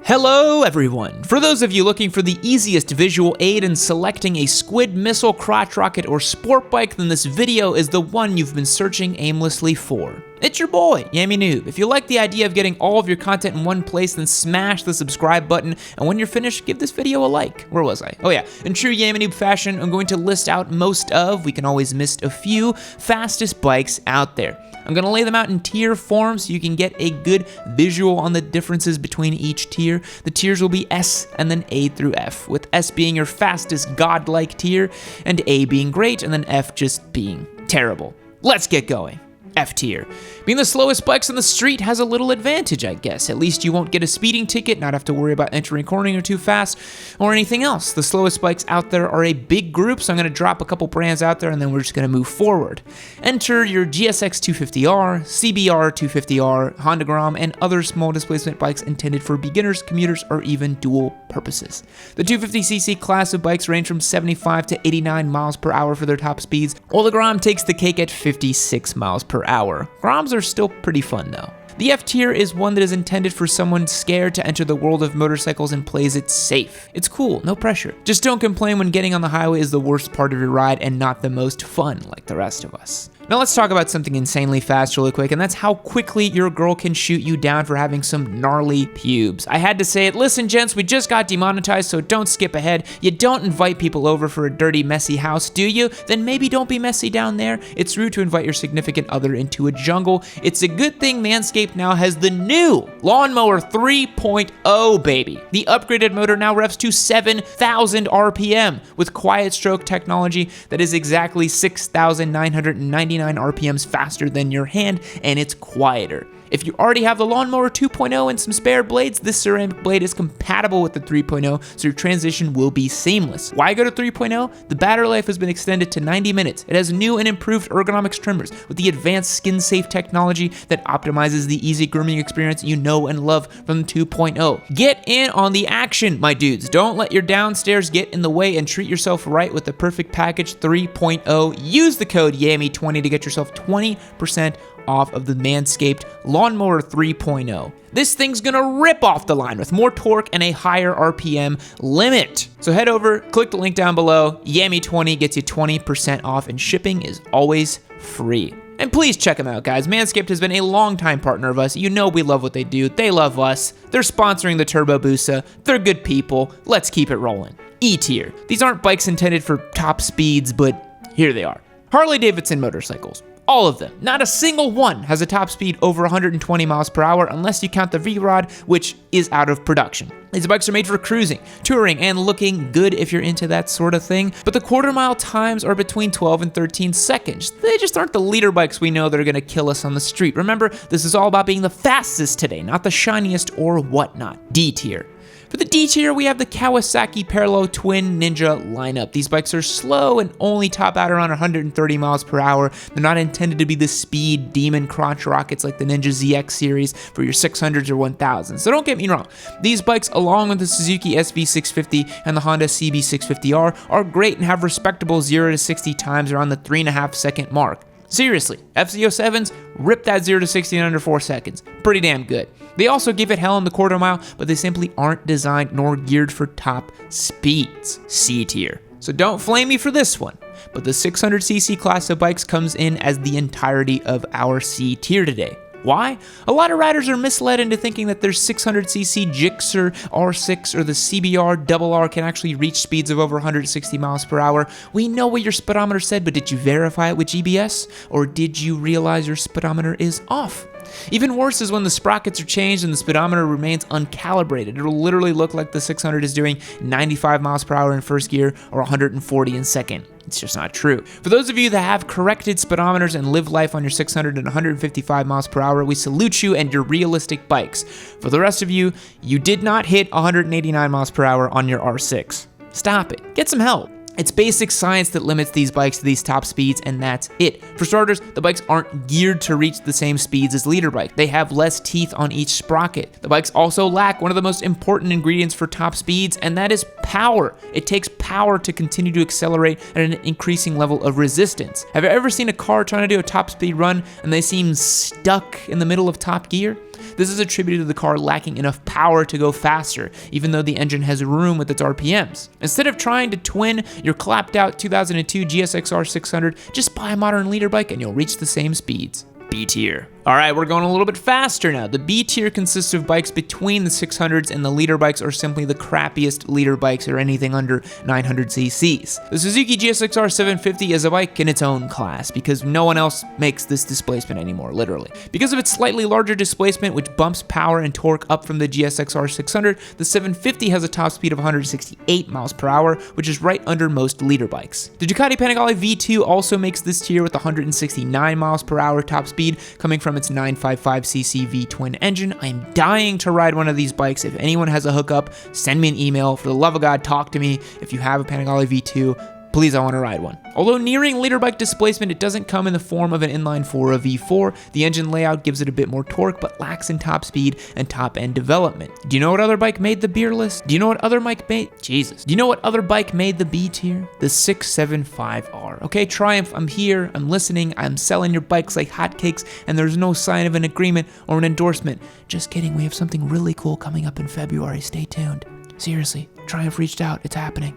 Hello everyone! For those of you looking for the easiest visual aid in selecting a squid, missile, crotch rocket, or sport bike, then this video is the one you've been searching aimlessly for. It's your boy, Yammie Noob. If you like the idea of getting all of your content in one place, then smash the subscribe button, and when you're finished, give this video a like. Where was I? Oh yeah, in true Yammie Noob fashion, I'm going to list out most of, we can always miss a few, fastest bikes out there. I'm gonna lay them out in tier form so you can get a good visual on the differences between each tier. The tiers will be S and then A through F, with S being your fastest godlike tier, and A being great, and then F just being terrible. Let's get going. F tier. Being the slowest bikes on the street has a little advantage, I guess. At least you won't get a speeding ticket, not have to worry about entering cornering or too fast, or anything else. The slowest bikes out there are a big group, so I'm going to drop a couple brands out there and then we're just going to move forward. Enter your GSX 250R, CBR 250R, Honda Grom, and other small displacement bikes intended for beginners, commuters, or even dual purposes. The 250cc class of bikes range from 75 to 89 miles per hour for their top speeds, while the Grom takes the cake at 56 miles per hour. Groms are still pretty fun though. The F tier is one that is intended for someone scared to enter the world of motorcycles and plays it safe. It's cool, no pressure. Just don't complain when getting on the highway is the worst part of your ride and not the most fun like the rest of us. Now let's talk about something insanely fast really quick, and that's how quickly your girl can shoot you down for having some gnarly pubes. I had to say it. Listen, gents, we just got demonetized, so don't skip ahead. You don't invite people over for a dirty, messy house, do you? Then maybe don't be messy down there. It's rude to invite your significant other into a jungle. It's a good thing Manscaped now has the new Lawnmower 3.0, baby. The upgraded motor now revs to 7,000 RPM with quiet stroke technology that is exactly 6,999 RPMs faster than your hand, and it's quieter. If you already have the Lawnmower 2.0 and some spare blades, this ceramic blade is compatible with the 3.0, so your transition will be seamless. Why go to 3.0? The battery life has been extended to 90 minutes. It has new and improved ergonomics trimmers with the advanced skin-safe technology that optimizes the easy grooming experience you know and love from the 2.0. Get in on the action, my dudes. Don't let your downstairs get in the way and treat yourself right with the perfect package 3.0. Use the code YAMMIE20 to get yourself 20% off of the Manscaped Lawnmower 3.0. This thing's gonna rip off the line with more torque and a higher RPM limit. So head over, click the link down below. Yammie20 gets you 20% off, and shipping is always free. And please check them out, guys. Manscaped has been a longtime partner of us. You know we love what they do. They love us. They're sponsoring the Turbo Busa. They're good people. Let's keep it rolling. E tier. These aren't bikes intended for top speeds, but here they are. Harley-Davidson motorcycles. All of them. Not a single one has a top speed over 120 miles per hour unless you count the V-Rod, which is out of production. These bikes are made for cruising, touring, and looking good if you're into that sort of thing, but the quarter-mile times are between 12 and 13 seconds. They just aren't the leader bikes we know that are gonna kill us on the street. Remember, this is all about being the fastest today, not the shiniest or whatnot. D tier. For the D tier, we have the Kawasaki Parallel Twin Ninja lineup. These bikes are slow and only top out around 130 miles per hour. They're not intended to be the speed demon crotch rockets like the Ninja ZX series for your 600s or 1000s. So don't get me wrong. These bikes, along with the Suzuki SV650 and the Honda CB650R, are great and have respectable 0 to 60 times around the 3.5 second mark. Seriously, FZ07s rip that 0 to 60 in under 4 seconds. Pretty damn good. They also give it hell in the quarter mile, but they simply aren't designed nor geared for top speeds. C tier. So don't flame me for this one, but the 600cc class of bikes comes in as the entirety of our C tier today. Why? A lot of riders are misled into thinking that their 600cc Gixxer R6 or the CBR RR can actually reach speeds of over 160 miles per hour. We know what your speedometer said, but did you verify it with GPS? Or did you realize your speedometer is off? Even worse is when the sprockets are changed and the speedometer remains uncalibrated. It'll literally look like the 600 is doing 95 miles per hour in first gear or 140 in second. It's just not true. For those of you that have corrected speedometers and live life on your 600 and 155 miles per hour, we salute you and your realistic bikes. For the rest of you, you did not hit 189 miles per hour on your R6. Stop it. Get some help. It's basic science that limits these bikes to these top speeds, and that's it. For starters, the bikes aren't geared to reach the same speeds as leader bike. They have less teeth on each sprocket. The bikes also lack one of the most important ingredients for top speeds, and that is power. It takes power to continue to accelerate at an increasing level of resistance. Have you ever seen a car trying to do a top speed run and they seem stuck in the middle of top gear? This is attributed to the car lacking enough power to go faster, even though the engine has room with its RPMs. Instead of trying to twin your clapped out 2002 GSX-R 600, just buy a modern leader bike and you'll reach the same speeds. B tier. All right, we're going a little bit faster now. The B tier consists of bikes between the 600s and the leader bikes, or simply the crappiest leader bikes or anything under 900 cc's. The Suzuki GSX-R 750 is a bike in its own class because no one else makes this displacement anymore, literally. Because of its slightly larger displacement, which bumps power and torque up from the GSX-R 600, the 750 has a top speed of 168 miles per hour, which is right under most leader bikes. The Ducati Panigale V2 also makes this tier with 169 miles per hour top speed, coming from its 955cc V-twin engine. I am dying to ride one of these bikes. If anyone has a hookup, send me an email. For the love of God, talk to me. If you have a Panigale V2, please, I want to ride one. Although nearing leader bike displacement, it doesn't come in the form of an inline 4 or V4. The engine layout gives it a bit more torque, but lacks in top speed and top end development. Do you know what other bike made the beer list? Do you know what other bike made? Jesus. Do you know what other bike made the B tier? The 675R. Okay, Triumph, I'm here, I'm listening, I'm selling your bikes like hotcakes, and there's no sign of an agreement or an endorsement. Just kidding, we have something really cool coming up in February. Stay tuned. Seriously, Triumph reached out, it's happening.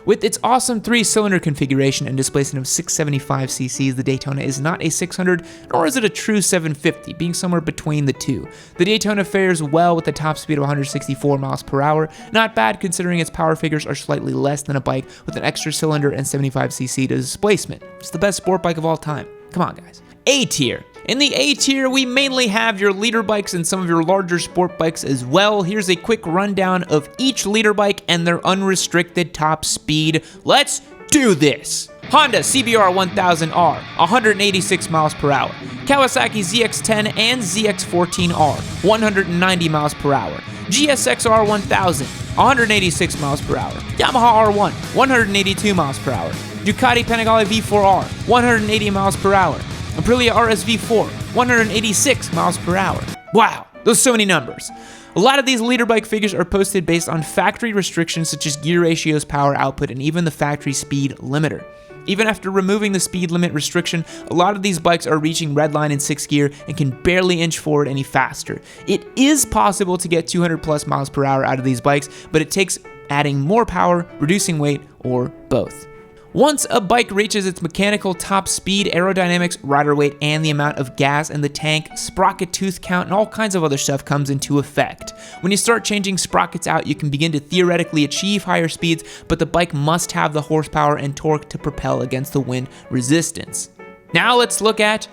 With its awesome 3-cylinder configuration and displacement of 675 cc's, the Daytona is not a 600, nor is it a true 750, being somewhere between the two. The Daytona fares well with a top speed of 164 miles per hour, not bad considering its power figures are slightly less than a bike with an extra cylinder and 75cc displacement. It's the best sport bike of all time. Come on, guys. A tier. In the A tier, we mainly have your leader bikes and some of your larger sport bikes as well. Here's a quick rundown of each leader bike and their unrestricted top speed. Let's do this. Honda CBR 1000R, 186 miles per hour. Kawasaki ZX-10 and ZX-14R, 190 miles per hour. GSX-R 1000, 186 miles per hour. Yamaha R1, 182 miles per hour. Ducati Panigale V4R, 180 miles per hour. Aprilia RSV4, 186 miles per hour. Wow, those are so many numbers. A lot of these leader bike figures are posted based on factory restrictions such as gear ratios, power output, and even the factory speed limiter. Even after removing the speed limit restriction, a lot of these bikes are reaching redline in 6th gear and can barely inch forward any faster. It is possible to get 200 plus miles per hour out of these bikes, but it takes adding more power, reducing weight, or both. Once a bike reaches its mechanical top speed, aerodynamics, rider weight, and the amount of gas in the tank, sprocket tooth count, and all kinds of other stuff comes into effect. When you start changing sprockets out, you can begin to theoretically achieve higher speeds, but the bike must have the horsepower and torque to propel against the wind resistance. Now let's look at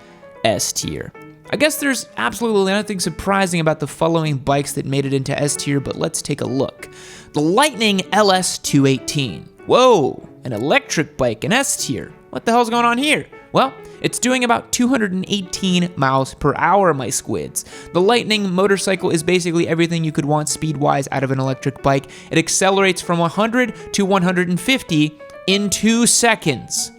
S tier. I guess there's absolutely nothing surprising about the following bikes that made it into S tier, but let's take a look. The Lightning LS 218. Whoa, an electric bike in S tier. What the hell's going on here? Well, it's doing about 218 miles per hour, my squids. The Lightning motorcycle is basically everything you could want speed-wise out of an electric bike. It accelerates from 100 to 150 in 2 seconds.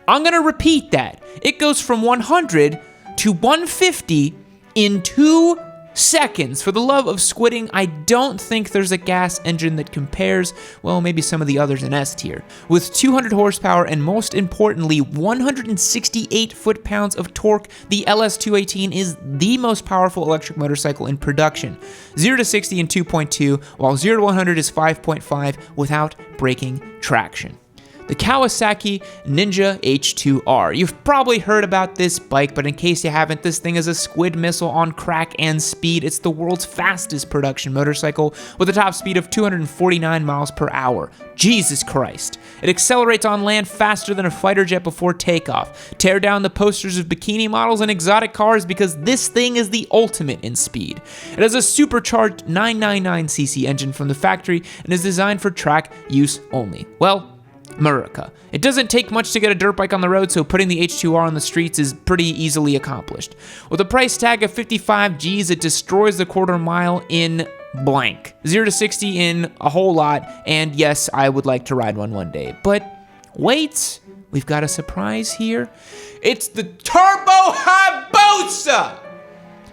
I'm gonna repeat that. It goes from 100 to 150 in 2 seconds. For the love of squidding, I don't think there's a gas engine that compares, well, maybe some of the others in S tier. With 200 horsepower and most importantly, 168 foot-pounds of torque, the LS218 is the most powerful electric motorcycle in production. 0 to 60 in 2.2, while 0 to 100 is 5.5 without braking traction. The Kawasaki Ninja H2R. You've probably heard about this bike, but in case you haven't, this thing is a squid missile on crack and speed. It's the world's fastest production motorcycle with a top speed of 249 miles per hour. Jesus Christ. It accelerates on land faster than a fighter jet before takeoff. Tear down the posters of bikini models and exotic cars because this thing is the ultimate in speed. It has a supercharged 999cc engine from the factory and is designed for track use only. Well, America. It doesn't take much to get a dirt bike on the road, so putting the H2R on the streets is pretty easily accomplished. With a price tag of 55 G's, it destroys the quarter mile in blank. 0 to 60 in a whole lot, and yes, I would like to ride one day. But wait, we've got a surprise here. It's the Turbo Hayabusa!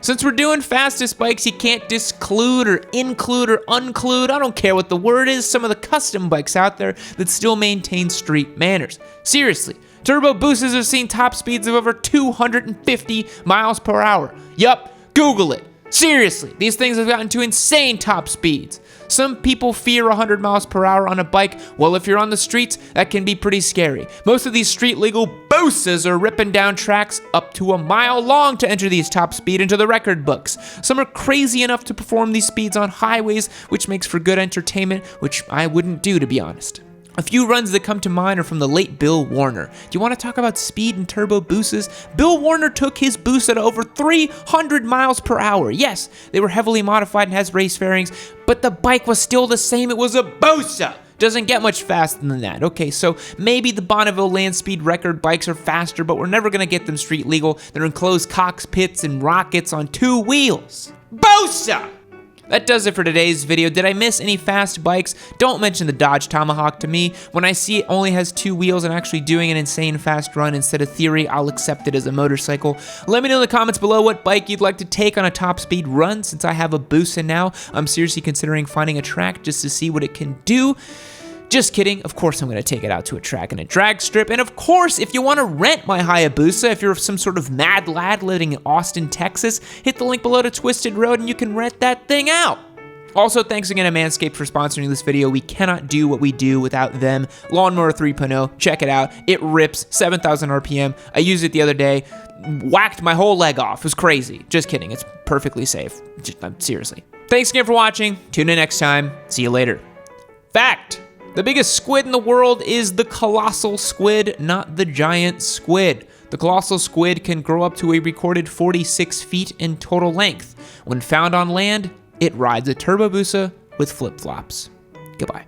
Since we're doing fastest bikes, you can't disclude or include or unclude, I don't care what the word is, some of the custom bikes out there that still maintain street manners. Seriously, Turbo Busas have seen top speeds of over 250 miles per hour. Yup, Google it. Seriously, these things have gotten to insane top speeds. Some people fear 100 miles per hour on a bike. Well, if you're on the streets, that can be pretty scary. Most of these street legal Busas are ripping down tracks up to a mile long to enter these top speed into the record books. Some are crazy enough to perform these speeds on highways, which makes for good entertainment, which I wouldn't do, to be honest. A few runs that come to mind are from the late Bill Warner. Do you want to talk about speed and turbo Busas? Bill Warner took his Busa to over 300 miles per hour. Yes, they were heavily modified and has race fairings, but the bike was still the same. It was a Busa. Doesn't get much faster than that. Okay, so maybe the Bonneville land speed record bikes are faster, but we're never gonna get them street legal. They're enclosed cockpits and rockets on 2 wheels. Busa! That does it for today's video. Did I miss any fast bikes? Don't mention the Dodge Tomahawk to me. When I see it only has 2 wheels and actually doing an insane fast run instead of theory, I'll accept it as a motorcycle. Let me know in the comments below what bike you'd like to take on a top speed run. Since I have a Busa now, I'm seriously considering finding a track just to see what it can do. Just kidding, of course I'm gonna take it out to a track and a drag strip, and of course, if you wanna rent my Hayabusa, if you're some sort of mad lad living in Austin, Texas, hit the link below to Twisted Road and you can rent that thing out. Also, thanks again to Manscaped for sponsoring this video. We cannot do what we do without them. Lawnmower 3.0, check it out. It rips, 7,000 RPM. I used it the other day, whacked my whole leg off. It was crazy. Just kidding, it's perfectly safe. Seriously. Thanks again for watching. Tune in next time. See you later. Fact. The biggest squid in the world is the colossal squid, not the giant squid. The colossal squid can grow up to a recorded 46 feet in total length. When found on land, it rides a Turbo Busa with flip-flops. Goodbye.